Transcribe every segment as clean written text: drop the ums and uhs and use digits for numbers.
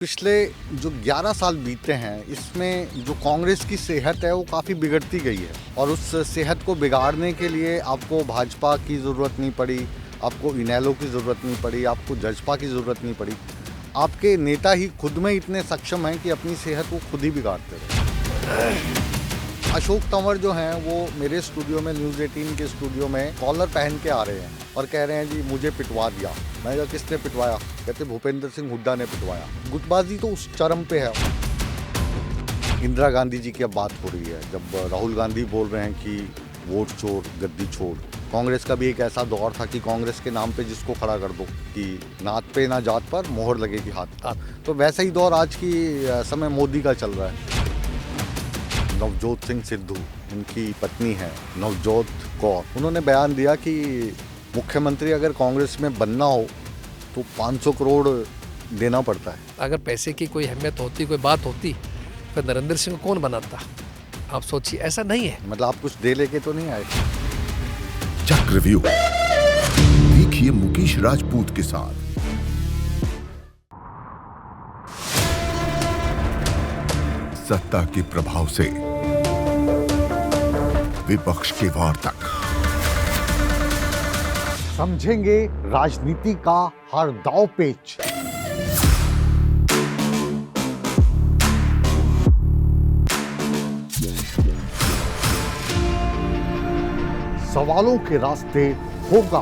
पिछले जो 11 साल बीते हैं इसमें जो कांग्रेस की सेहत है वो काफ़ी बिगड़ती गई है और उस सेहत को बिगाड़ने के लिए आपको भाजपा की ज़रूरत नहीं पड़ी, आपको इनेलो की ज़रूरत नहीं पड़ी, आपको जजपा की ज़रूरत नहीं पड़ी। आपके नेता ही खुद में इतने सक्षम हैं कि अपनी सेहत को खुद ही बिगाड़ते रहे। अशोक तंवर जो हैं वो मेरे स्टूडियो में न्यूज़ 18 के स्टूडियो में कॉलर पहन के आ रहे हैं और कह रहे हैं जी मुझे पिटवा दिया। मैं कहा किसने पिटवाया? कहते भूपेंद्र सिंह हुड्डा ने पिटवाया। गुटबाजी तो उस चरम पे है। इंदिरा गांधी जी की अब बात हो रही है, जब राहुल गांधी बोल रहे हैं कि वोट चोर गद्दी छोड़। कांग्रेस का भी एक ऐसा दौर था कि कांग्रेस के नाम पे जिसको खड़ा कर दो कि नात पे ना जात पर मोहर लगेगी हाथ। तो वैसा ही दौर आज की समय मोदी का चल रहा है। नवजोत सिंह सिद्धू उनकी पत्नी है नवजोत कौर, उन्होंने बयान दिया कि मुख्यमंत्री अगर कांग्रेस में बनना हो तो 500 करोड़ देना पड़ता है। अगर पैसे की कोई अहमियत होती, कोई बात होती, फिर नरेंद्र सिंह को कौन बनाता? आप सोचिए, ऐसा नहीं है। मतलब आप कुछ दे लेके तो नहीं आए। चक्रव्यूह देखिए मुकेश राजपूत के साथ। सत्ता के प्रभाव से विपक्ष के वार तक समझेंगे राजनीति का हर दांव पेच। सवालों के रास्ते होगा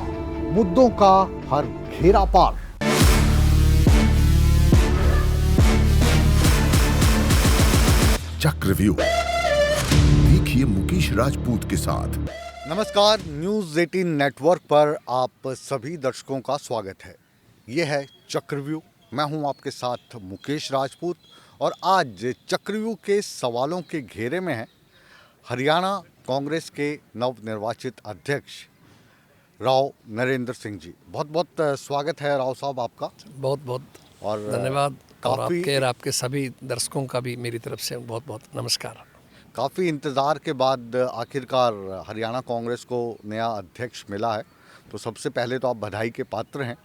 मुद्दों का हर घेरा पार। चक्रव्यूह देखिए मुकेश राजपूत के साथ। नमस्कार, न्यूज़ 18 नेटवर्क पर आप सभी दर्शकों का स्वागत है। ये है चक्रव्यूह, मैं हूं आपके साथ मुकेश राजपूत और आज चक्रव्यूह के सवालों के घेरे में है हरियाणा कांग्रेस के नवनिर्वाचित अध्यक्ष राव नरेंद्र सिंह जी। बहुत बहुत स्वागत है राव साहब आपका। बहुत बहुत और धन्यवाद। और काफ़ी आपके सभी दर्शकों का भी मेरी तरफ से बहुत बहुत नमस्कार। काफ़ी इंतज़ार के बाद आखिरकार हरियाणा कांग्रेस को नया अध्यक्ष मिला है, तो सबसे पहले तो आप बधाई के पात्र हैं।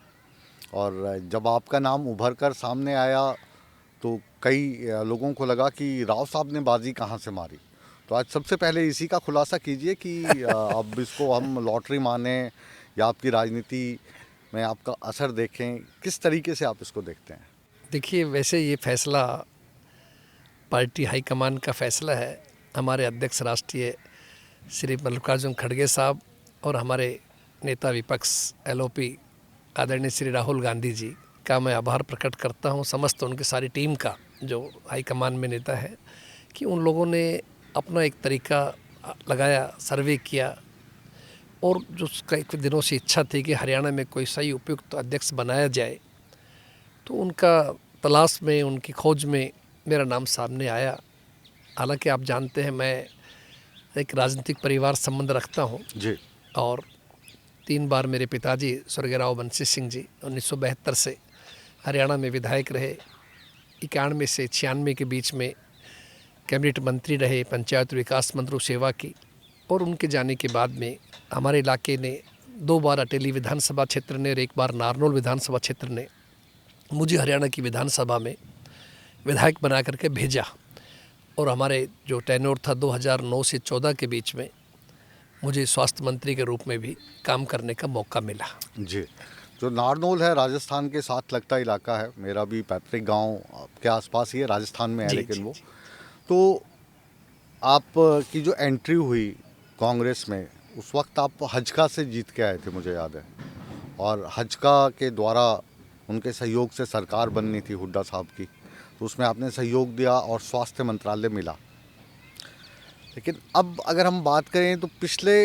और जब आपका नाम उभर कर सामने आया तो कई लोगों को लगा कि राव साहब ने बाजी कहाँ से मारी। तो आज सबसे पहले इसी का खुलासा कीजिए कि अब इसको हम लॉटरी माने या आपकी राजनीति में आपका असर देखें, किस तरीके से आप इसको देखते हैं? देखिए, वैसे ये फैसला पार्टी हाईकमान का फैसला है। हमारे अध्यक्ष राष्ट्रीय श्री मल्लिकार्जुन खड़गे साहब और हमारे नेता विपक्ष एलओपी आदरणीय श्री राहुल गांधी जी का मैं आभार प्रकट करता हूं, समस्त उनकी सारी टीम का जो हाईकमान में नेता है, कि उन लोगों ने अपना एक तरीका लगाया, सर्वे किया और जो कई दिनों से इच्छा थी कि हरियाणा में कोई सही उपयुक्त अध्यक्ष बनाया जाए, तो उनका तलाश में, उनकी खोज में मेरा नाम सामने आया। हालांकि आप जानते हैं मैं एक राजनीतिक परिवार संबंध रखता हूं जी। और 3 बार मेरे पिताजी स्वर्गीय राव बंसी सिंह जी 1972 से हरियाणा में विधायक रहे, 91 से 96 के बीच में कैबिनेट मंत्री रहे, पंचायत विकास मंत्री सेवा की, और उनके जाने के बाद में हमारे इलाके ने 2 बार अटेली विधानसभा क्षेत्र ने और 1 बार नारनौल विधानसभा क्षेत्र ने मुझे हरियाणा की विधानसभा में विधायक बना करके भेजा। और हमारे जो टेन्योर था 2009 से 14 के बीच में मुझे स्वास्थ्य मंत्री के रूप में भी काम करने का मौका मिला। जी। जो नारनौल है राजस्थान के साथ लगता इलाका है, मेरा भी पैतृक गांव के आसपास ही है, राजस्थान में है। लेकिन वो तो आप की जो एंट्री हुई कांग्रेस में, उस वक्त आप हजका से जीत के आए थे, मुझे याद है। और हजका के द्वारा उनके सहयोग से सरकार बननी थी हुड्डा साहब की, तो उसमें आपने सहयोग दिया और स्वास्थ्य मंत्रालय मिला। लेकिन अब अगर हम बात करें तो पिछले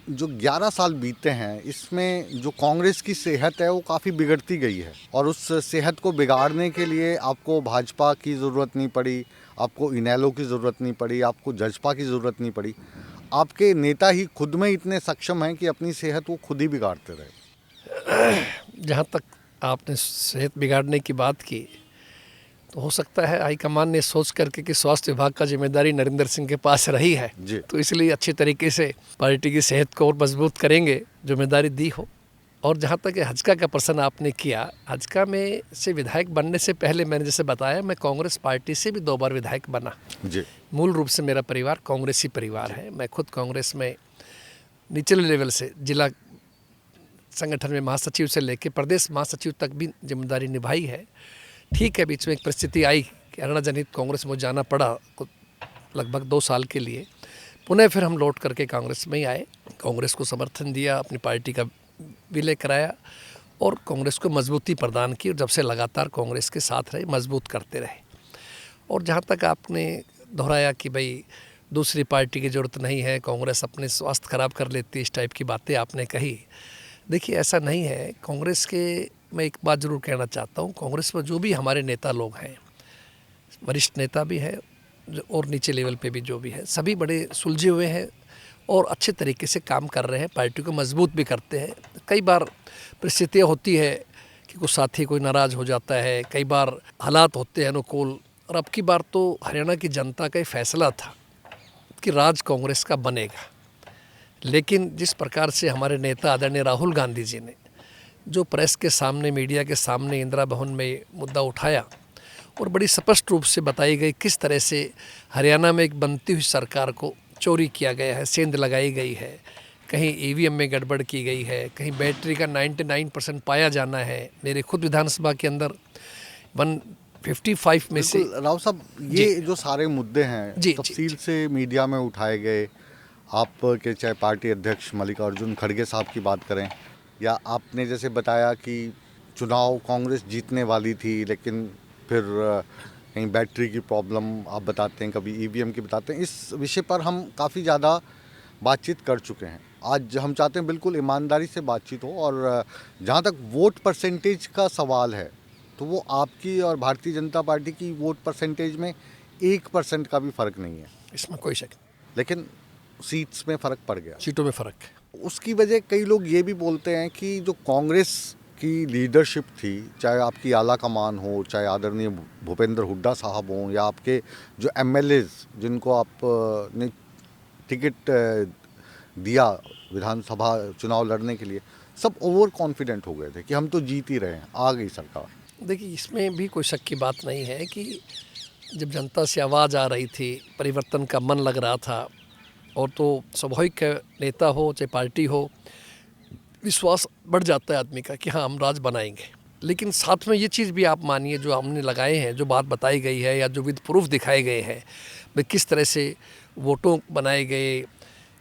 जो 11 साल बीते हैं इसमें जो कांग्रेस की सेहत है वो काफ़ी बिगड़ती गई है और उस सेहत को बिगाड़ने के लिए आपको भाजपा की ज़रूरत नहीं पड़ी, आपको इनेलो की ज़रूरत नहीं पड़ी, आपको जजपा की ज़रूरत नहीं पड़ी। आपके नेता ही खुद में इतने सक्षम हैं कि अपनी सेहत वो खुद ही बिगाड़ते रहे। जहाँ तक आपने सेहत बिगाड़ने की बात की, तो हो सकता है हाईकमान ने सोच करके कि स्वास्थ्य विभाग का जिम्मेदारी नरेंद्र सिंह के पास रही है, तो इसलिए अच्छी तरीके से पार्टी की सेहत को और मजबूत करेंगे, जिम्मेदारी दी हो और जहाँ तक हजका का प्रश्न आपने किया, हजका में से विधायक बनने से पहले मैंने जैसे बताया, मैं कांग्रेस पार्टी से भी 2 बार विधायक बना। जी। मूल रूप से मेरा परिवार कांग्रेसी परिवार है। मैं खुद कांग्रेस में निचले लेवल से जिला संगठन में महासचिव से लेकर प्रदेश महासचिव तक भी जिम्मेदारी निभाई है। ठीक है, बीच में एक परिस्थिति आई कि अरुणाजनित कांग्रेस में जाना पड़ा लगभग 2 साल के लिए। पुनः फिर हम लौट करके कांग्रेस में ही आए, कांग्रेस को समर्थन दिया, अपनी पार्टी का विलय कराया और कांग्रेस को मजबूती प्रदान की। और जब से लगातार कांग्रेस के साथ रहे, मजबूत करते रहे। और जहाँ तक आपने दोहराया कि भाई दूसरी पार्टी की ज़रूरत नहीं है, कांग्रेस अपने स्वास्थ्य खराब कर लेती है, इस टाइप की बातें आपने कही। देखिए, ऐसा नहीं है। कांग्रेस के मैं एक बात ज़रूर कहना चाहता हूँ, कांग्रेस में जो भी हमारे नेता लोग हैं, वरिष्ठ नेता भी है और नीचे लेवल पे भी जो भी है, सभी बड़े सुलझे हुए हैं और अच्छे तरीके से काम कर रहे हैं, पार्टी को मजबूत भी करते हैं। कई बार परिस्थितियाँ होती है कि कुछ साथी कोई नाराज़ हो जाता है, कई बार हालात होते हैं अनुकूल। और अब की बार तो हरियाणा की जनता का ही फैसला था कि राज कांग्रेस का बनेगा। लेकिन जिस प्रकार से हमारे नेता आदरणीय राहुल गांधी जी ने जो प्रेस के सामने, मीडिया के सामने इंदिरा भवन में मुद्दा उठाया और बड़ी स्पष्ट रूप से बताई गई किस तरह से हरियाणा में एक बनती हुई सरकार को चोरी किया गया है, सेंध लगाई गई है, कहीं ईवीएम में गड़बड़ की गई है, कहीं बैटरी का 99% पाया जाना है। मेरे खुद विधानसभा के अंदर 155 में से। राव साहब, ये जो सारे मुद्दे हैं तफसील से मीडिया में उठाए गए, आपके चाहे पार्टी अध्यक्ष मल्लिकार्जुन खड़गे साहब की बात करें या आपने जैसे बताया कि चुनाव कांग्रेस जीतने वाली थी, लेकिन फिर कहीं बैटरी की प्रॉब्लम आप बताते हैं, कभी ईवीएम की बताते हैं। इस विषय पर हम काफ़ी ज़्यादा बातचीत कर चुके हैं। आज हम चाहते हैं बिल्कुल ईमानदारी से बातचीत हो। और जहाँ तक वोट परसेंटेज का सवाल है, तो वो आपकी और भारतीय जनता पार्टी की वोट परसेंटेज में 1% का भी फ़र्क नहीं है, इसमें कोई शक नहीं। लेकिन सीट्स में फ़र्क पड़ गया, सीटों में फ़र्क है। उसकी वजह कई लोग ये भी बोलते हैं कि जो कांग्रेस की लीडरशिप थी, चाहे आपकी आला कमान हो, चाहे आदरणीय भूपेंद्र हुड्डा साहब हों या आपके जो एमएलएज जिनको आप ने टिकट दिया विधानसभा चुनाव लड़ने के लिए, सब ओवर कॉन्फिडेंट हो गए थे कि हम तो जीत ही रहे हैं, आ गई सरकार। देखिए, इसमें भी कोई शक की बात नहीं है कि जब जनता से आवाज़ आ रही थी, परिवर्तन का मन लग रहा था, और तो स्वाभाविक नेता हो चाहे पार्टी हो, विश्वास बढ़ जाता है आदमी का कि हाँ, हम राज बनाएंगे। लेकिन साथ में ये चीज़ भी आप मानिए, जो हमने लगाए हैं, जो बात बताई गई है या जो विद प्रूफ दिखाए गए हैं, भाई किस तरह से वोटों बनाए गए,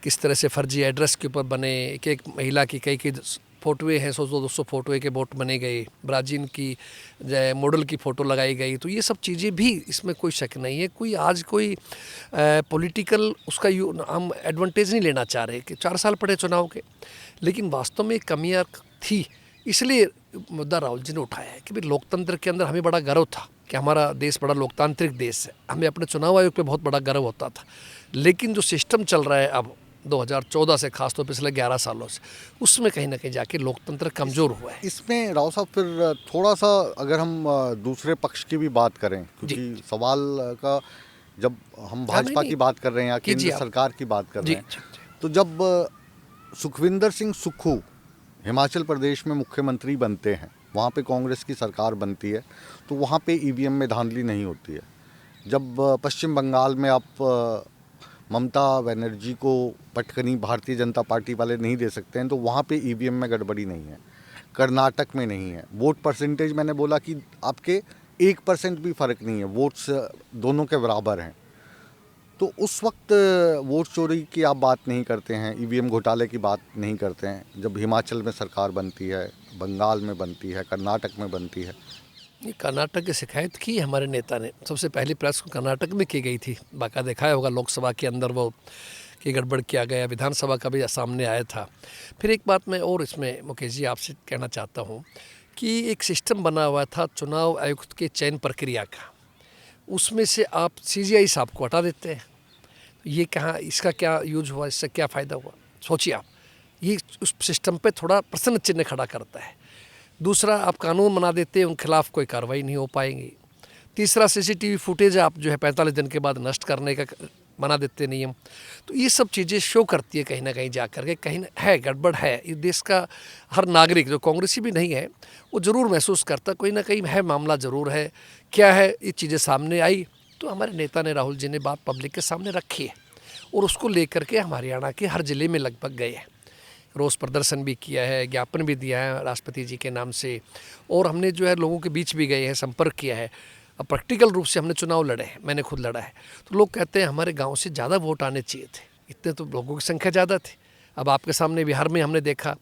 किस तरह से फर्जी एड्रेस के ऊपर बने, एक एक महिला की कई फ़ोटोएँ हैं, 100-200 फ़ोटोएँ के वोट बने गए, ब्राज़ील की मॉडल की फ़ोटो लगाई गई। तो ये सब चीज़ें भी, इसमें कोई शक नहीं है। कोई आज कोई पॉलिटिकल उसका हम एडवांटेज नहीं लेना चाह रहे कि 4 साल पड़े चुनाव के, लेकिन वास्तव में कमियाँ थी। इसलिए मुद्दा राहुल जी ने उठाया है कि भाई लोकतंत्र के अंदर हमें बड़ा गर्व था कि हमारा देश बड़ा लोकतांत्रिक देश है, हमें अपने चुनाव आयोग पे बहुत बड़ा गर्व होता था। लेकिन जो सिस्टम चल रहा है अब 2014 से, खासतौर पर पिछले 11 सालों से, उसमें कहीं ना कहीं जाके लोकतंत्र कमज़ोर हुआ है। इसमें राव साहब फिर थोड़ा सा अगर हम दूसरे पक्ष की भी बात करें, क्योंकि सवाल का जब हम भाजपा की बात कर रहे हैं या केंद्र सरकार की बात कर रहे हैं, तो जब सुखविंदर सिंह सुक्खू हिमाचल प्रदेश में मुख्यमंत्री बनते हैं, वहाँ पे कांग्रेस की सरकार बनती है, तो वहाँ पे ईवीएम में धांधली नहीं होती है। जब पश्चिम बंगाल में आप ममता बनर्जी को पटकनी भारतीय जनता पार्टी वाले नहीं दे सकते हैं, तो वहाँ पे ईवीएम में गड़बड़ी नहीं है। कर्नाटक में नहीं है। वोट परसेंटेज मैंने बोला कि आपके 1% भी फ़र्क नहीं है, वोट्स दोनों के बराबर हैं। तो उस वक्त वोट चोरी की आप बात नहीं करते हैं, ईवीएम घोटाले की बात नहीं करते हैं, जब हिमाचल में सरकार बनती है, बंगाल में बनती है, कर्नाटक में बनती है। ये कर्नाटक की शिकायत की हमारे नेता ने, सबसे पहली प्रेस को कर्नाटक में की गई थी। बाका देखा होगा लोकसभा के अंदर वो कि गड़बड़ किया गया, विधानसभा का भी सामने आया था। फिर एक बात मैं और इसमें मुकेश जी आपसे कहना चाहता हूँ कि एक सिस्टम बना हुआ था चुनाव आयुक्त के चयन प्रक्रिया का, उसमें से आप CGI साहब को हटा देते हैं। ये कहाँ, इसका क्या यूज हुआ, इससे क्या फ़ायदा हुआ? सोचिए आप, ये उस सिस्टम पे थोड़ा प्रश्न चिन्ह खड़ा करता है। दूसरा, आप कानून बना देते हैं, उन खिलाफ कोई कार्रवाई नहीं हो पाएगी। तीसरा, CCTV फुटेज आप जो है 45 दिन के बाद नष्ट करने का बना देते नियम। तो ये सब चीज़ें शो करती है कहीं ना कहीं जा कर के, कहीं ना है गड़बड़ है। ये देश का हर नागरिक जो कांग्रेसी भी नहीं है वो ज़रूर महसूस करता कोई ना कहीं है, मामला ज़रूर है। क्या है, ये चीज़ें सामने आई तो हमारे नेता ने, राहुल जी ने बात पब्लिक के सामने रखी है और उसको लेकर के हम हरियाणा के हर ज़िले में लगभग गए हैं, रोज़ प्रदर्शन भी किया है, ज्ञापन भी दिया है राष्ट्रपति जी के नाम से, और हमने जो है लोगों के बीच भी गए हैं, संपर्क किया है। अब प्रैक्टिकल रूप से हमने चुनाव लड़े हैं, मैंने खुद लड़ा है। तो लोग कहते हैं हमारे गांव से ज़्यादा वोट आने चाहिए थे, इतने तो लोगों की संख्या ज़्यादा थी। अब आपके सामने बिहार में हमने देखा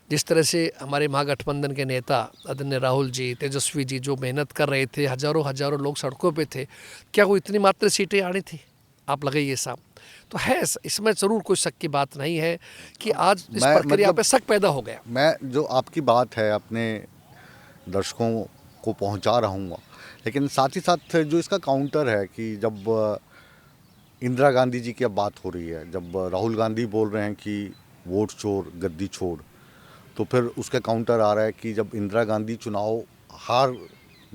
जिस तरह से हमारे महागठबंधन के नेता आदरणीय राहुल जी, तेजस्वी जी जो मेहनत कर रहे थे, हज़ारों हज़ारों लोग सड़कों पे थे, क्या वो इतनी मात्र सीटें आनी थी? आप लगाइए साहब। तो है, इसमें ज़रूर कोई शक की बात नहीं है कि आज इस प्रक्रिया पे शक पैदा हो गया। मैं जो आपकी बात है अपने दर्शकों को पहुंचा रहा हूँ, लेकिन साथ ही साथ जो इसका काउंटर है कि जब इंदिरा गांधी जी की अब बात हो रही है, जब राहुल गांधी बोल रहे हैं कि वोट चोर गद्दी छोड़, तो फिर उसका काउंटर आ रहा है कि जब इंदिरा गांधी चुनाव हार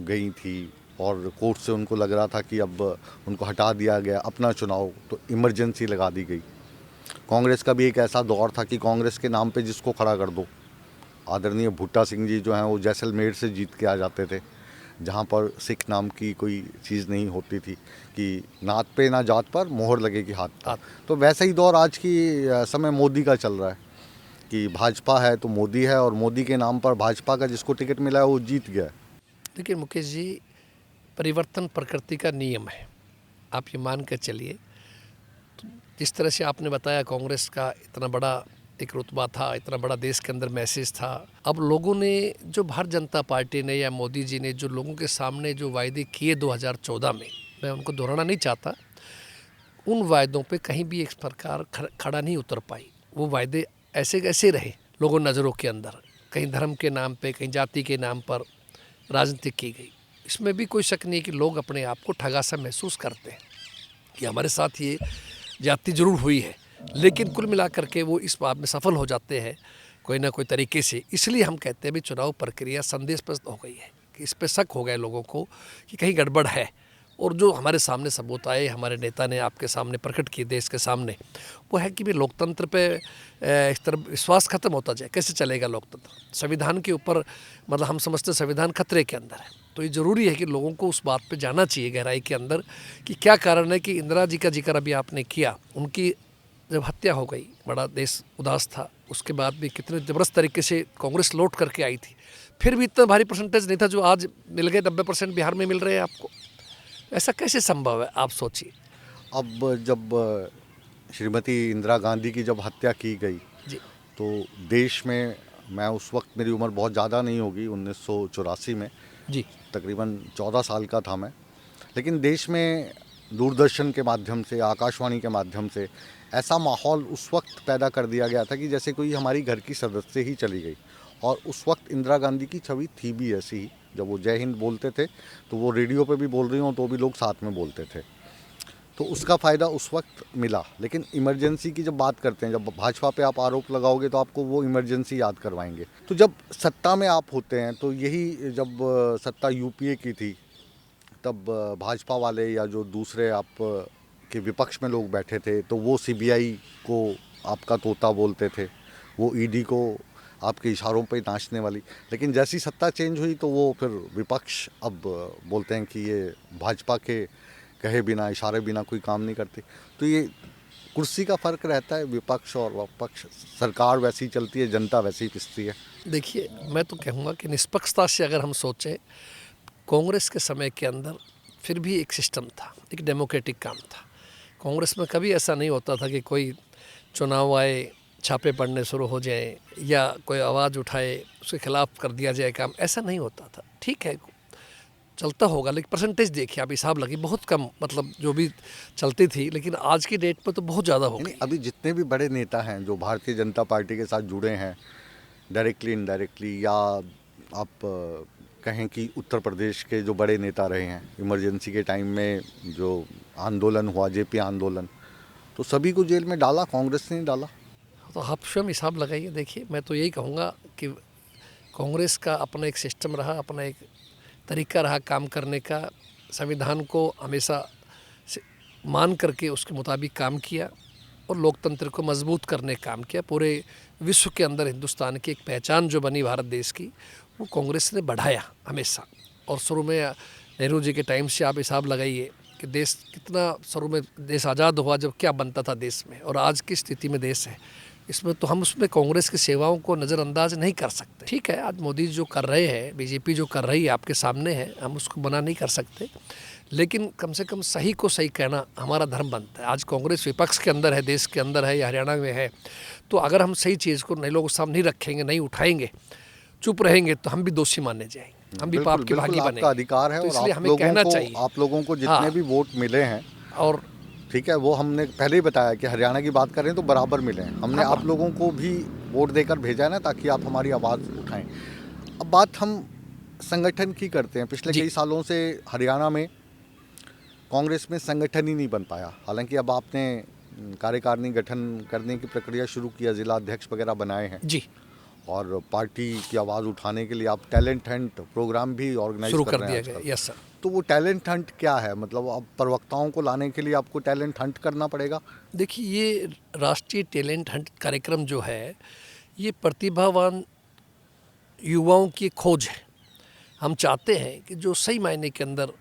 गई थी और कोर्ट से उनको लग रहा था कि अब उनको हटा दिया गया अपना चुनाव, तो इमरजेंसी लगा दी गई। कांग्रेस का भी एक ऐसा दौर था कि कांग्रेस के नाम पे जिसको खड़ा कर दो। आदरणीय भुट्टा सिंह जी जो हैं वो जैसलमेर से जीत के आ जाते थे, जहाँ पर सिख नाम की कोई चीज़ नहीं होती थी कि नात पे ना जात पर मोहर लगेगी हाथ पर। तो वैसा ही दौर आज की समय मोदी का चल रहा है कि भाजपा है तो मोदी है, और मोदी के नाम पर भाजपा का जिसको टिकट मिला है वो जीत गया। देखिए मुकेश जी, परिवर्तन प्रकृति का नियम है, आप ये मान कर चलिए। तो जिस तरह से आपने बताया कांग्रेस का इतना बड़ा एक रुतबा था, इतना बड़ा देश के अंदर मैसेज था, अब लोगों ने जो भारतीय जनता पार्टी ने या मोदी जी ने जो लोगों के सामने जो वायदे किए 2014 में, मैं उनको दोहराना नहीं चाहता, उन वायदों पे कहीं भी एक सरकार खड़ा नहीं उतर पाई। वो वायदे ऐसे कैसे रहे लोगों नज़रों के अंदर, कहीं धर्म के नाम पे, कहीं जाति के नाम पर राजनीति की गई। इसमें भी कोई शक नहीं कि लोग अपने आप को ठगा सा महसूस करते हैं कि हमारे साथ ये जाति जरूर हुई है, लेकिन कुल मिलाकर के वो इस बात में सफल हो जाते हैं कोई ना कोई तरीके से। इसलिए हम कहते हैं भी चुनाव प्रक्रिया संदेशप्रद हो गई है कि इस पर शक हो गया लोगों को कि कहीं गड़बड़ है। और जो हमारे सामने सबूत आए, हमारे नेता ने आपके सामने प्रकट किए देश के सामने, वो है कि भी लोकतंत्र पे इस तरह विश्वास खत्म होता जाए, कैसे चलेगा लोकतंत्र? संविधान के ऊपर मतलब हम समझते संविधान खतरे के अंदर है। तो ये ज़रूरी है कि लोगों को उस बात पे जाना चाहिए गहराई के अंदर कि क्या कारण है कि इंदिरा जी का जिक्र अभी आपने किया, उनकी जब हत्या हो गई बड़ा देश उदास था, उसके बाद भी कितने ज़बरदस्त तरीके से कांग्रेस लौट करके आई थी, फिर भी इतना भारी परसेंटेज नहीं था जो आज मिल गए। 90% बिहार में मिल रहे हैं आपको। ऐसा कैसे संभव है, आप सोचिए। अब जब श्रीमती इंदिरा गांधी की जब हत्या की गई जी, तो देश में, मैं उस वक्त मेरी उम्र बहुत ज़्यादा नहीं होगी, 1984 में जी, तकरीबन 14 साल का था मैं, लेकिन देश में दूरदर्शन के माध्यम से, आकाशवाणी के माध्यम से ऐसा माहौल उस वक्त पैदा कर दिया गया था कि जैसे कोई हमारी घर की सदस्य ही चली गई। और उस वक्त इंदिरा गांधी की छवि थी भी ऐसी ही, जब वो जय हिंद बोलते थे तो वो रेडियो पे भी बोल रही हों तो भी लोग साथ में बोलते थे, तो उसका फ़ायदा उस वक्त मिला। लेकिन इमरजेंसी की जब बात करते हैं, जब भाजपा पे आप आरोप लगाओगे तो आपको वो इमरजेंसी याद करवाएंगे। तो जब सत्ता में आप होते हैं, तो यही जब सत्ता यूपीए की थी, तब भाजपा वाले या जो दूसरे आप के विपक्ष में लोग बैठे थे, तो वो सीबीआई को आपका तोता बोलते थे, वो ईडी को आपके इशारों पे नाचने वाली। लेकिन जैसी सत्ता चेंज हुई तो वो फिर विपक्ष अब बोलते हैं कि ये भाजपा के कहे बिना, इशारे बिना कोई काम नहीं करते। तो ये कुर्सी का फ़र्क रहता है, विपक्ष और विपक्ष। सरकार वैसी चलती है, जनता वैसी पिसती है। देखिए मैं तो कहूँगा कि निष्पक्षता से अगर हम सोचें, कांग्रेस के समय के अंदर फिर भी एक सिस्टम था, एक डेमोक्रेटिक काम था। कांग्रेस में कभी ऐसा नहीं होता था कि कोई चुनाव आए, छापे पड़ने शुरू हो जाए या कोई आवाज़ उठाए उसके खिलाफ कर दिया जाए काम, ऐसा नहीं होता था। ठीक है, चलता होगा, लेकिन परसेंटेज देखिए आप, हिसाब लगी बहुत कम, मतलब जो भी चलती थी, लेकिन आज की डेट पर तो बहुत ज़्यादा हो गई। अभी जितने भी बड़े नेता हैं जो भारतीय जनता पार्टी के साथ जुड़े हैं, डायरेक्टली इनडायरेक्टली, या आप कहें कि उत्तर प्रदेश के जो बड़े नेता रहे हैं, इमरजेंसी के टाइम में जो आंदोलन हुआ, जेपी आंदोलन, तो सभी को जेल में डाला, कांग्रेस ने डाला। तो आप स्वयं हिसाब लगाइए। देखिए मैं तो यही कहूँगा कि कांग्रेस का अपना एक सिस्टम रहा, अपना एक तरीका रहा काम करने का। संविधान को हमेशा मान करके उसके मुताबिक काम किया और लोकतंत्र को मजबूत करने का काम किया। पूरे विश्व के अंदर हिंदुस्तान की एक पहचान जो बनी भारत देश की, वो कांग्रेस ने बढ़ाया हमेशा। और शुरू में नेहरू जी के टाइम से आप हिसाब लगाइए कि देश कितना, शुरू में देश आज़ाद हुआ जब क्या बनता था देश में, और आज की स्थिति में देश है, इसमें तो हम उसमें कांग्रेस की सेवाओं को नज़रअंदाज नहीं कर सकते। ठीक है, आज मोदी जो कर रहे हैं, बीजेपी जो कर रही है आपके सामने है, हम उसको मना नहीं कर सकते, लेकिन कम से कम सही को सही कहना हमारा धर्म बनता है। आज कांग्रेस विपक्ष के अंदर है, देश के अंदर है या हरियाणा में है, तो अगर हम सही चीज़ को नए लोगों के सामने नहीं रखेंगे, नहीं उठाएंगे, चुप रहेंगे, तो हम भी दोषी माने जाएंगे, हम भी पाप के भागी बनेंगे। आपका अधिकार है, तो और इसलिए आप हमें लोगों कहना को, चाहिए। आप लोगों को जितने हाँ। भी वोट मिले हैं, और ठीक है, वो हमने पहले ही बताया कि हरियाणा की बात करें तो बराबर मिले हैं। हमने आप लोगों को भी वोट देकर भेजा है ना, ताकि आप हमारी आवाज़ उठाएं। अब बात हम संगठन की करते हैं। पिछले कई सालों से हरियाणा में कांग्रेस में संगठन ही नहीं बन पाया। हालांकि अब आपने कार्यकारिणी गठन करने की प्रक्रिया शुरू किया, जिला अध्यक्ष वगैरह बनाए हैं जी, और पार्टी की आवाज़ उठाने के लिए आप टैलेंट हंट प्रोग्राम भी ऑर्गेनाइज शुरू कर कर रहे दिया हैं गया। आजकल। Yes sir. तो वो टैलेंट हंट क्या है? मतलब अब प्रवक्ताओं को लाने के लिए आपको टैलेंट हंट करना पड़ेगा? देखिए, ये राष्ट्रीय टैलेंट हंट कार्यक्रम जो है, ये प्रतिभावान युवाओं की खोज है। हम चाहते हैं कि जो सही मायने के अंदर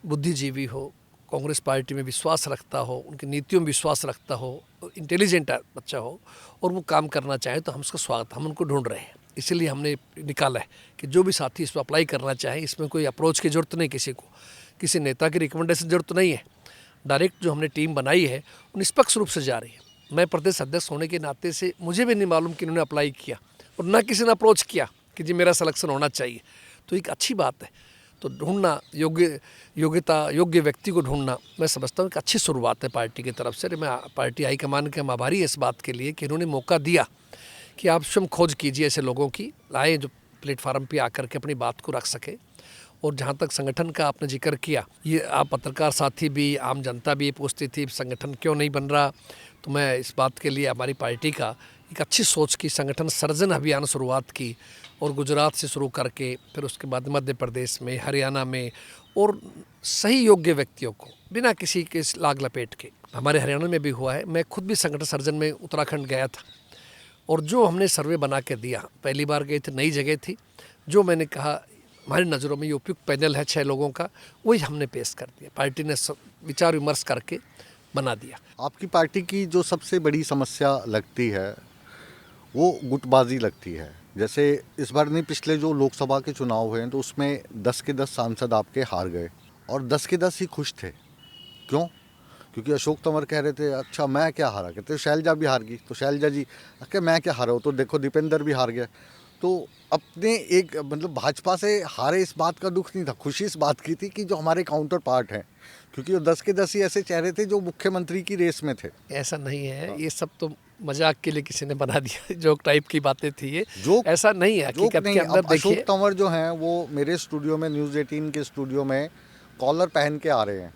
बुद्धिजीवी हो, कांग्रेस पार्टी में विश्वास रखता हो, उनकी नीतियों में विश्वास रखता हो, इंटेलिजेंट बच्चा हो और वो काम करना चाहे, तो हम उसका स्वागत, हम उनको ढूंढ रहे हैं। इसीलिए हमने निकाला है कि जो भी साथी इस पर अप्लाई करना चाहे, इसमें कोई अप्रोच की ज़रूरत नहीं, किसी को किसी नेता की रिकमेंडेशन की ज़रूरत नहीं है। डायरेक्ट जो हमने टीम बनाई है वो निष्पक्ष रूप से जा रही है। मैं प्रदेश अध्यक्ष होने के नाते से मुझे भी नहीं मालूम कि इन्होंने अप्लाई किया और ना किसी ने अप्रोच किया कि जी मेरा सिलेक्शन होना चाहिए, तो एक अच्छी बात है। तो ढूंढना, योग्य व्यक्ति को ढूंढना, मैं समझता हूँ एक अच्छी शुरुआत है पार्टी की तरफ से। मैं पार्टी हाईकमान के हम आभारी है इस बात के लिए कि इन्होंने मौका दिया कि आप स्वयं खोज कीजिए ऐसे लोगों की, लाए जो प्लेटफार्म पे आकर के अपनी बात को रख सके। और जहाँ तक संगठन का आपने जिक्र किया, ये आप पत्रकार साथी भी, आम जनता भी ये पूछती थी संगठन क्यों नहीं बन रहा, तो मैं इस बात के लिए हमारी पार्टी का एक अच्छी सोच की संगठन सर्जन अभियान शुरुआत की, और गुजरात से शुरू करके फिर उसके बाद मध्य प्रदेश में, हरियाणा में, और सही योग्य व्यक्तियों को बिना किसी के लाग लपेट के, हमारे हरियाणा में भी हुआ है। मैं खुद भी संगठन सर्जन में उत्तराखंड गया था, और जो हमने सर्वे बना के दिया, पहली बार गए थे, नई जगह थी, जो मैंने कहा हमारी नज़रों में ये उपयुक्त पैनल है 6 लोगों का, वही हमने पेश कर दिया। पार्टी ने विचार विमर्श करके बना दिया। आपकी पार्टी की जो सबसे बड़ी समस्या लगती है वो गुटबाजी लगती है। जैसे इस बार नहीं, पिछले जो लोकसभा के चुनाव हुए हैं, तो उसमें 10 के 10 सांसद आपके हार गए, और 10 के 10 ही खुश थे। क्यों? क्योंकि अशोक तंवर कह रहे थे अच्छा मैं क्या हारा, कहते शैलजा भी हार गई, तो शैलजा जी क्या मैं क्या हारा हूँ, तो देखो दीपेंद्र भी हार गया। तो अपने एक मतलब भाजपा से हारे इस बात का दुख नहीं था, खुशी इस बात की थी कि जो हमारे काउंटर पार्ट हैं, क्योंकि वो 10 के 10 ही ऐसे चेहरे थे जो मुख्यमंत्री की रेस में थे। ऐसा नहीं है, ये सब तो मजाक के लिए किसी ने बना दिया, जोक टाइप की बातें थी ये। जोक ऐसा नहीं है, हकीकत के अंदर अशोक देखिए। तंवर जो हैं वो मेरे स्टूडियो में, न्यूज़ 18 के स्टूडियो में कॉलर पहन के आ रहे हैं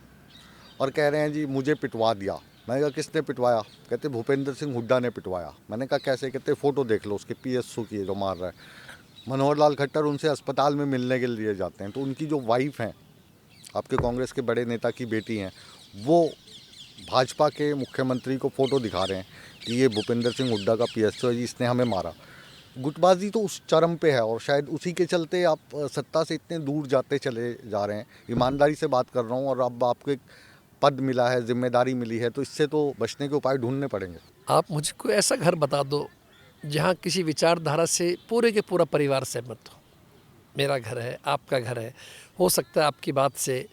और कह रहे हैं जी मुझे पिटवा दिया। मैंने कहा किसने पिटवाया? कहते भूपेंद्र सिंह हुड्डा ने पिटवाया। मैंने कहा कैसे? कहते फ़ोटो देख लो उसके, PSU की जो मार रहा है। मनोहर लाल खट्टर उनसे अस्पताल में मिलने के लिए जाते हैं, तो उनकी जो वाइफ हैं, आपके कांग्रेस के बड़े नेता की बेटी हैं, वो भाजपा के मुख्यमंत्री को फ़ोटो दिखा रहे हैं कि ये भूपेंद्र सिंह हुड्डा का PSU है जी, इसने हमें मारा। गुटबाजी तो उस चरम पे है, और शायद उसी के चलते आप सत्ता से इतने दूर जाते चले जा रहे हैं। ईमानदारी से बात कर रहा हूँ, और अब आपको एक पद मिला है, जिम्मेदारी मिली है, तो इससे तो बचने के उपाय ढूंढने पड़ेंगे। आप मुझको ऐसा घर बता दो जहाँ किसी विचारधारा से पूरे के पूरा परिवार सहमत हो। मेरा घर है, आपका घर है, हो सकता है आपकी बात से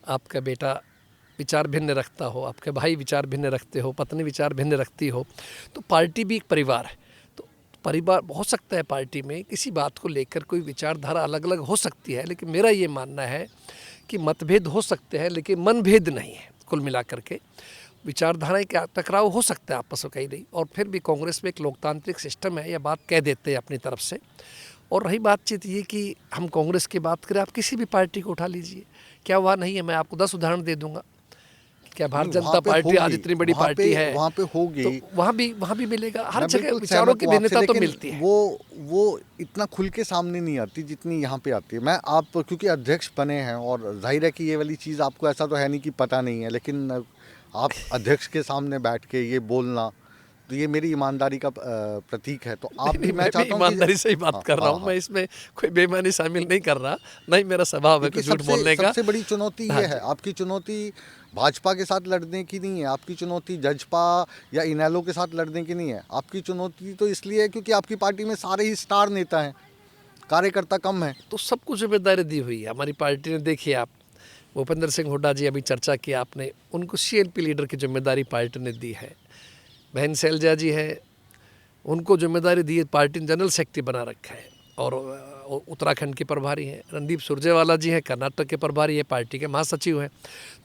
आपका बेटा विचार भिन्न रखता हो, आपके भाई विचार भिन्न रखते हो, पत्नी विचार भिन्न रखती हो, तो पार्टी भी एक परिवार है। तो परिवार हो सकता है पार्टी में किसी बात को लेकर कोई विचारधारा अलग अलग हो सकती है, लेकिन मेरा ये मानना है कि मतभेद हो सकते हैं लेकिन मनभेद नहीं है। कुल मिलाकर के विचारधाराएं का टकराव हो सकता है आपस में, कहीं नहीं। और फिर भी कांग्रेस में एक लोकतांत्रिक सिस्टम है, यह बात कह देते हैं अपनी तरफ से। और रही बातचीत ये कि हम कांग्रेस की बात करें, आप किसी भी पार्टी को उठा लीजिए, क्या हुआ नहीं है। मैं आपको 10 उदाहरण दे दूंगा। क्या भारतीय नहीं, जनता वहाँ पे पार्टी आज होगी, इतनी बड़ी वहाँ पे- पार्टी है, वहाँ पे होगी। तो वहाँ भी मिलेगा। हर मैं जगह बिल्कुल विचारों सहमत की हूँ आपसे, भिन्नता तो लेकिन मिलती है। वो इतना खुल के सामने नहीं आती जितनी यहाँ पे आती है। मैं आप क्योंकि अध्यक्ष बने हैं और जाहिर है कि ये वाली चीज़ आपको ऐसा तो है नहीं कि पता नहीं है, लेकिन आप अध्यक्ष के सामने बैठ के ये बोलना, तो ये मेरी ईमानदारी का प्रतीक है। तो आप भी, नहीं, मैं मैं भी चाहता हूँ कि ईमानदारी से ही बात हाँ, कर रहा हाँ, हूँ, हाँ। मैं इसमें कोई बेईमानी शामिल नहीं कर रहा, नहीं मेरा स्वभाव है क्योंकि कि झूठ बोलने का। सबसे बड़ी चुनौती हाँ ये जी। है, आपकी चुनौती भाजपा के साथ लड़ने की नहीं है, आपकी चुनौती जजपा या इनेलो के साथ लड़ने की नहीं है। आपकी चुनौती तो इसलिए है क्योंकि आपकी पार्टी में सारे ही स्टार नेता हैं, कार्यकर्ता कम है। तो सबको जिम्मेदारी दी हुई है हमारी पार्टी ने। देखिए आप, भूपेंद्र सिंह हुड्डा जी अभी चर्चा की आपने, उनको सीएलपी लीडर की जिम्मेदारी पार्टी ने दी है। बहन शैलजा जी है, उनको जिम्मेदारी दी है, पार्टी ने जनरल सेक्रेटरी बना रखा है और उत्तराखंड के प्रभारी हैं। रणदीप सुरजेवाला जी हैं, कर्नाटक के प्रभारी है, पार्टी के महासचिव हैं।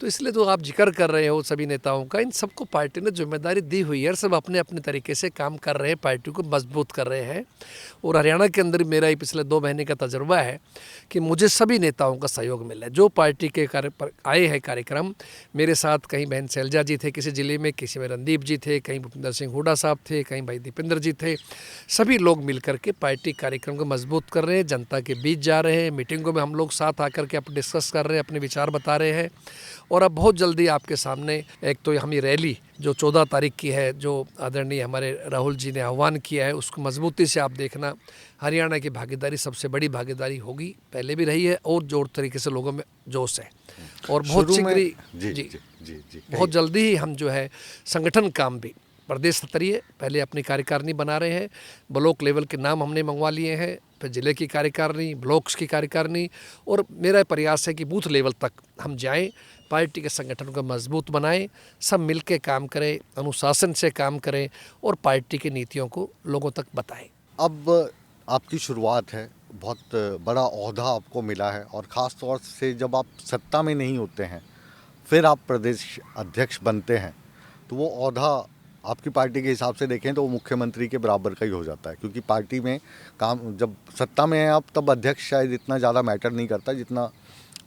तो इसलिए जो आप जिक्र कर रहे हो सभी नेताओं का, इन सबको पार्टी ने जिम्मेदारी दी हुई है, सब अपने अपने तरीके से काम कर रहे हैं, पार्टी को मजबूत कर रहे हैं। और हरियाणा के अंदर मेरा ही पिछले 2 महीने का तजुर्बा है कि मुझे सभी नेताओं का सहयोग मिला है। जो पार्टी के कार्य पर आए हैं कार्यक्रम मेरे साथ, कहीं बहन शैलजा जी थे किसी ज़िले में, किसी में रणदीप जी थे, कहीं भूपेंद्र सिंह हुड्डा साहब थे, कहीं भाई दीपेंद्र जी थे, सभी लोग मिलकर के पार्टी कार्यक्रम को मजबूत कर रहे हैं, जनता के बीच जा रहे हैं। मीटिंगों में हम लोग साथ आकर के अपने डिस्कस कर रहे हैं, अपने विचार बता रहे हैं। और अब बहुत जल्दी आपके सामने एक तो हम ये रैली जो 14 तारीख की है, जो आदरणीय हमारे राहुल जी ने आह्वान किया है, उसको मजबूती से आप देखना। हरियाणा की भागीदारी सबसे बड़ी भागीदारी होगी, पहले भी रही है और जोर तरीके से लोगों में जोश है। और बहुत शुरू में- शीघ्र जी जी जी जी बहुत जल्दी ही हम जो है संगठन काम भी प्रदेश स्तरीय पहले अपनी कार्यकारिणी बना रहे हैं। ब्लॉक लेवल के नाम हमने मंगवा लिए हैं, फिर जिले की कार्यकारिणी, ब्लॉक्स की कार्यकारिणी, और मेरा प्रयास है कि बूथ लेवल तक हम जाएं, पार्टी के संगठन को मजबूत बनाएं, सब मिलकर काम करें, अनुशासन से काम करें और पार्टी की नीतियों को लोगों तक बताएं। अब आपकी शुरुआत है, बहुत बड़ा ओहदा आपको मिला है, और ख़ास तौर से जब आप सत्ता में नहीं होते हैं फिर आप प्रदेश अध्यक्ष बनते हैं, तो वो ओहदा आपकी पार्टी के हिसाब से देखें तो वो मुख्यमंत्री के बराबर का ही हो जाता है। क्योंकि पार्टी में काम, जब सत्ता में हैं आप, तब अध्यक्ष शायद इतना ज़्यादा मैटर नहीं करता जितना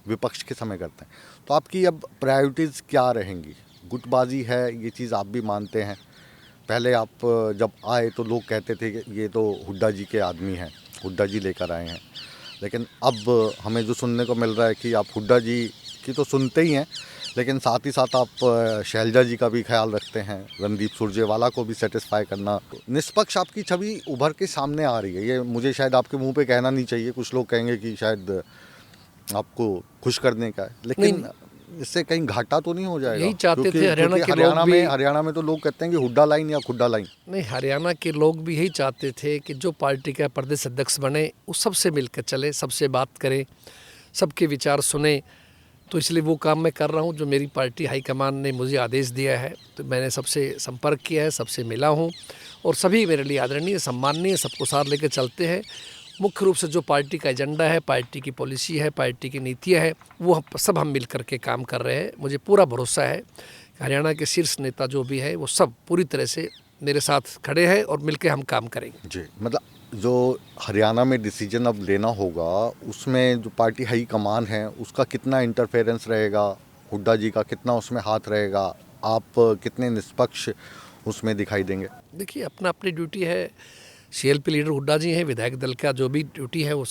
विपक्ष के समय करते हैं। तो आपकी अब प्रायोरिटीज़ क्या रहेंगी? गुटबाजी है, ये चीज़ आप भी मानते हैं। पहले आप जब आए तो लोग कहते थे कि ये तो हुड्डा जी के आदमी हैं, हुड्डा जी लेकर आए हैं, लेकिन अब हमें जो सुनने को मिल रहा है कि आप हुड्डा जी की तो सुनते ही हैं, लेकिन साथ ही साथ आप शैलजा जी का भी ख्याल रखते हैं, रणदीप सुरजेवाला को भी सेटिस्फाई करना। निष्पक्ष आपकी छवि उभर के सामने आ रही है। ये मुझे शायद आपके मुंह पे कहना नहीं चाहिए, कुछ लोग कहेंगे कि शायद आपको खुश करने का है, लेकिन इससे कहीं घाटा तो नहीं हो जाएगा? यही चाहते थे क्योंकि हरियाणा के हरियाणा लोग भी। में हरियाणा में तो लोग कहते हैं कि हुड्डा लाइन या खुड्डा लाइन। नहीं, हरियाणा के लोग भी यही चाहते थे कि जो पार्टी का प्रदेश अध्यक्ष बने वो सबसे मिलकर चले, सबसे बात करे, सबके विचार सुने। तो इसलिए वो काम मैं कर रहा हूँ जो मेरी पार्टी हाईकमान ने मुझे आदेश दिया है। तो मैंने सबसे संपर्क किया है, सबसे मिला हूँ, और सभी मेरे लिए आदरणीय, सम्माननीय, सबको साथ लेकर चलते हैं। मुख्य रूप से जो पार्टी का एजेंडा है, पार्टी की पॉलिसी है, पार्टी की नीतियाँ है, वो सब हम मिल करके काम कर रहे हैं। मुझे पूरा भरोसा है हरियाणा के शीर्ष नेता जो भी है वो सब पूरी तरह से मेरे साथ खड़े हैं और मिलकर हम काम करेंगे। जी, मतलब जो हरियाणा में डिसीजन अब लेना होगा, उसमें जो पार्टी हाई कमान है उसका कितना इंटरफेरेंस रहेगा, हुड्डा जी का कितना उसमें हाथ रहेगा, आप कितने निष्पक्ष उसमें दिखाई देंगे? देखिए, अपना अपनी ड्यूटी है। सीएलपी लीडर हुड्डा जी हैं, विधायक दल का जो भी ड्यूटी है वो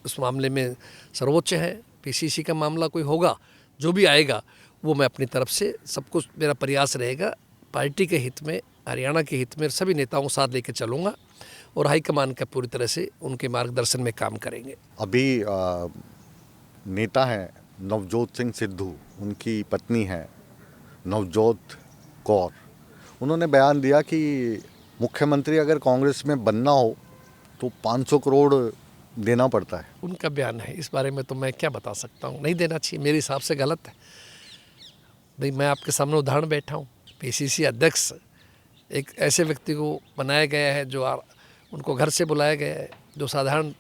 उस मामले में सर्वोच्च है। पीसीसी का मामला कोई होगा, जो भी आएगा, वो मैं अपनी तरफ से सब कुछ, मेरा प्रयास रहेगा पार्टी के हित में, हरियाणा के हित में सभी नेताओं को साथ लेकर चलूँगा और हाईकमान का पूरी तरह से उनके मार्गदर्शन में काम करेंगे। अभी नेता हैं नवजोत सिंह सिद्धू, उनकी पत्नी है नवजोत कौर, उन्होंने बयान दिया कि मुख्यमंत्री अगर कांग्रेस में बनना हो तो 500 करोड़ देना पड़ता है। उनका बयान है, इस बारे में तो मैं क्या बता सकता हूँ। नहीं देना चाहिए, मेरे हिसाब से गलत है भाई। मैं आपके सामने उदाहरण बैठा हूँ। पीसीसी अध्यक्ष एक ऐसे व्यक्ति को बनाया गया है जो उनको घर से बुलाया गया है, जो साधारण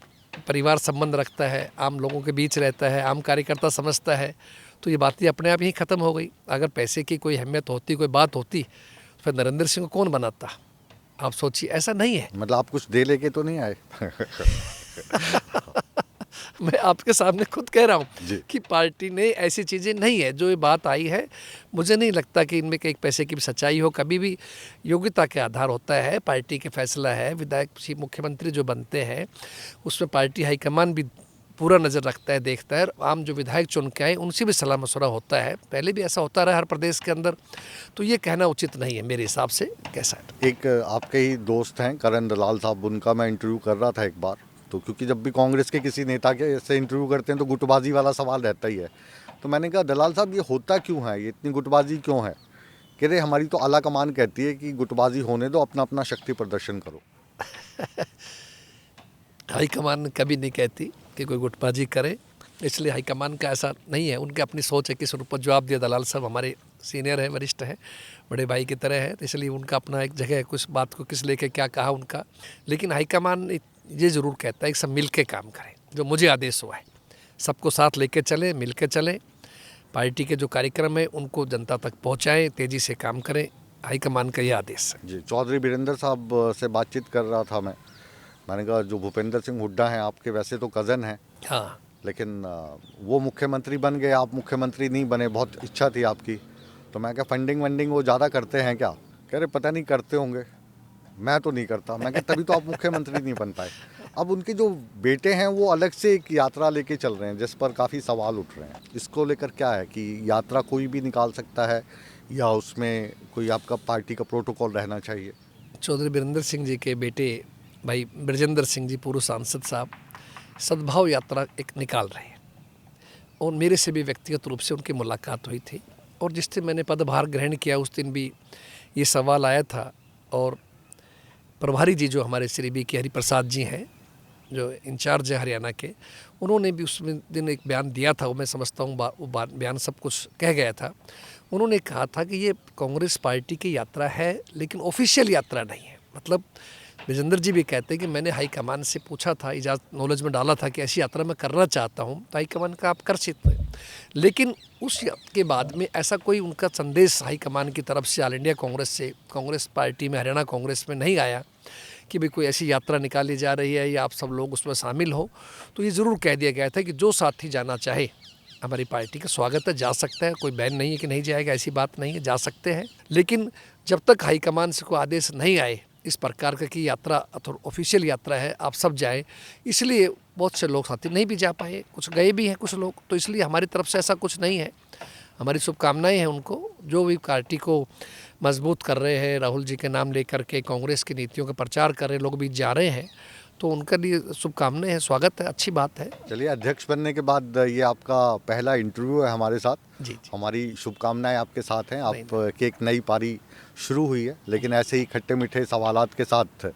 परिवार संबंध रखता है, आम लोगों के बीच रहता है, आम कार्यकर्ता समझता है। तो ये बातें अपने आप ही ख़त्म हो गई। अगर पैसे की कोई अहमियत होती, कोई बात होती, तो फिर नरेंद्र सिंह को कौन बनाता? आप सोचिए, ऐसा नहीं है। मतलब आप कुछ दे लेके तो नहीं आए? मैं आपके सामने खुद कह रहा जी। हूँ कि पार्टी ने ऐसी चीज़ें नहीं है। जो ये बात आई है, मुझे नहीं लगता कि इनमें एक पैसे की भी सच्चाई हो। कभी भी योग्यता के आधार होता है, पार्टी के फैसला है। विधायक मुख्यमंत्री जो बनते हैं उसमें पार्टी हाईकमान भी पूरा नज़र रखता है, देखता है। आम जो विधायक चुन के आए उनसे भी सलाह मशवरा होता है, पहले भी ऐसा होता रहा हर प्रदेश के अंदर। तो ये कहना उचित नहीं है मेरे हिसाब से। कैसा है? एक आपके ही दोस्त हैं करण दलाल साहब, उनका मैं इंटरव्यू कर रहा था एक बार, तो क्योंकि जब भी कांग्रेस के किसी नेता के से इंटरव्यू करते हैं तो गुटबाजी वाला सवाल रहता ही है। तो मैंने कहा दलाल साहब ये होता क्यों है, ये इतनी गुटबाजी क्यों है? कह रहे हमारी तो आला कमान कहती है कि गुटबाजी होने दो, अपना अपना शक्ति प्रदर्शन करो। हाईकमान कभी नहीं कहती कि कोई गुटबाजी करे, इसलिए हाईकमान का ऐसा नहीं है। उनकी अपनी सोच है, किस रूप में जवाब दिया। दलाल साहब हमारे सीनियर हैं, वरिष्ठ हैं, बड़े भाई की तरह है, तो इसलिए उनका अपना एक जगह है, कुछ बात को किस लेके क्या कहा उनका। लेकिन हाईकमान ये ज़रूर कहता है कि सब मिल के काम करें, जो मुझे आदेश हुआ है सबको साथ लेके चले, मिल के चलें। पार्टी के जो कार्यक्रम है उनको जनता तक पहुँचाएँ, तेज़ी से काम करें। हाईकमान का ये आदेश है। जी, चौधरी वीरेंद्र साहब से बातचीत कर रहा था मैंने कहा जो भूपेंद्र सिंह हुड्डा हैं आपके वैसे तो कज़न हैं, हाँ, लेकिन वो मुख्यमंत्री बन गए, आप मुख्यमंत्री नहीं बने, बहुत इच्छा थी आपकी। तो मैं क्या फंडिंग वंडिंग वो ज़्यादा करते हैं क्या? कह रहे पता नहीं, करते होंगे, मैं तो नहीं करता। मैं क्या तभी तो आप मुख्यमंत्री नहीं बन पाए। अब उनके जो बेटे हैं वो अलग से एक यात्रा लेके चल रहे हैं जिस पर काफ़ी सवाल उठ रहे हैं। इसको लेकर क्या है कि यात्रा कोई भी निकाल सकता है या उसमें कोई आपका पार्टी का प्रोटोकॉल रहना चाहिए? चौधरी वीरेंद्र सिंह जी के बेटे भाई ब्रजेंद्र सिंह जी, पूर्व सांसद साहब, सद्भाव यात्रा एक निकाल रहे हैं। और मेरे से भी व्यक्तिगत रूप से उनकी मुलाकात हुई थी, और जिस दिन मैंने पदभार ग्रहण किया उस दिन भी ये सवाल आया था। और प्रभारी जी जो हमारे श्री बी के हरिप्रसाद जी हैं, जो इंचार्ज है हरियाणा के, उन्होंने भी उस दिन एक बयान दिया था। वो मैं समझता हूँ वो बयान सब कुछ कह गया था। उन्होंने कहा था कि ये कांग्रेस पार्टी की यात्रा है, लेकिन ऑफिशियल यात्रा नहीं है। मतलब विजेंद्र जी भी कहते हैं कि मैंने हाईकमान से पूछा था, इजाज़त नॉलेज में डाला था कि ऐसी यात्रा मैं करना चाहता हूँ, तो हाईकमान का आप कर सकते हैं। लेकिन उस के बाद में ऐसा कोई उनका संदेश हाईकमान की तरफ से ऑल इंडिया कांग्रेस से, कांग्रेस पार्टी में, हरियाणा कांग्रेस में नहीं आया कि भाई कोई ऐसी यात्रा निकाली जा रही है या आप सब लोग उसमें शामिल हो। तो ये ज़रूर कह दिया गया था कि जो साथी जाना चाहे हमारी पार्टी का स्वागत है, जा सकता है। कोई बैन नहीं है कि नहीं जाएगा, ऐसी बात नहीं है, जा सकते हैं। लेकिन जब तक हाईकमान से कोई आदेश नहीं आए इस प्रकार का कि यात्रा अथवा ऑफिशियल यात्रा है, आप सब जाएं, इसलिए बहुत से लोग साथी नहीं भी जा पाए, कुछ गए भी हैं कुछ लोग। तो इसलिए हमारी तरफ से ऐसा कुछ नहीं है। हमारी शुभकामनाएं हैं उनको, जो भी पार्टी को मजबूत कर रहे हैं, राहुल जी के नाम लेकर के कांग्रेस की नीतियों का प्रचार कर रहे लोग भी जा रहे हैं, तो उनके लिए शुभकामनाएं हैं, स्वागत है, अच्छी बात है। चलिए, अध्यक्ष बनने के बाद ये आपका पहला इंटरव्यू है हमारे साथ। जी। हमारी शुभकामनाएं आपके साथ हैं। आपकी एक नई पारी शुरू हुई है, लेकिन ऐसे ही खट्टे मीठे सवालात के साथ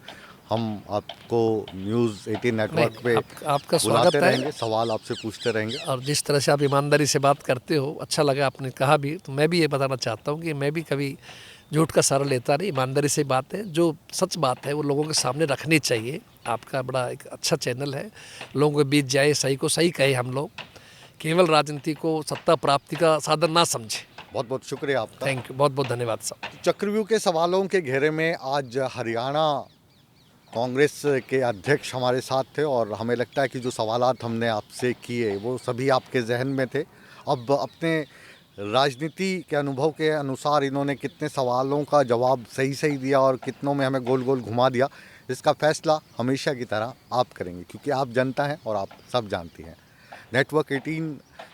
हम आपको न्यूज़ 18 नेटवर्क पे आपका स्वागत बुलाते है। रहेंगे, सवाल आपसे पूछते रहेंगे। और जिस तरह से आप ईमानदारी से बात करते हो, अच्छा लगा आपने कहा भी। तो मैं भी ये बताना चाहता हूँ कि मैं भी कभी झूठ का सहारा लेता नहीं, ईमानदारी से बात है, जो सच बात है वो लोगों के सामने रखनी चाहिए। आपका बड़ा एक अच्छा चैनल है, लोगों के बीच जाए, सही को सही कहे। हम लोग केवल राजनीति को सत्ता प्राप्ति का साधन ना समझे। बहुत बहुत शुक्रिया आपका। थैंक यू, बहुत बहुत धन्यवाद साहब। चक्रव्यूह के सवालों के घेरे में आज हरियाणा कांग्रेस के अध्यक्ष हमारे साथ थे, और हमें लगता है कि जो सवालात हमने आपसे किए वो सभी आपके जहन में थे। अब अपने राजनीति के अनुभव के अनुसार इन्होंने कितने सवालों का जवाब सही सही दिया और कितनों में हमें गोल गोल घुमा दिया, इसका फैसला हमेशा की तरह आप करेंगे, क्योंकि आप जनता हैं और आप सब जानती हैं। नेटवर्क 18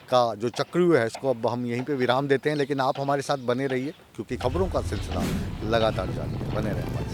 का जो चक्रव्यूह है इसको अब हम यहीं पे विराम देते हैं, लेकिन आप हमारे साथ बने रहिए, क्योंकि खबरों का सिलसिला लगातार जारी है। बने रहें हमारे साथ।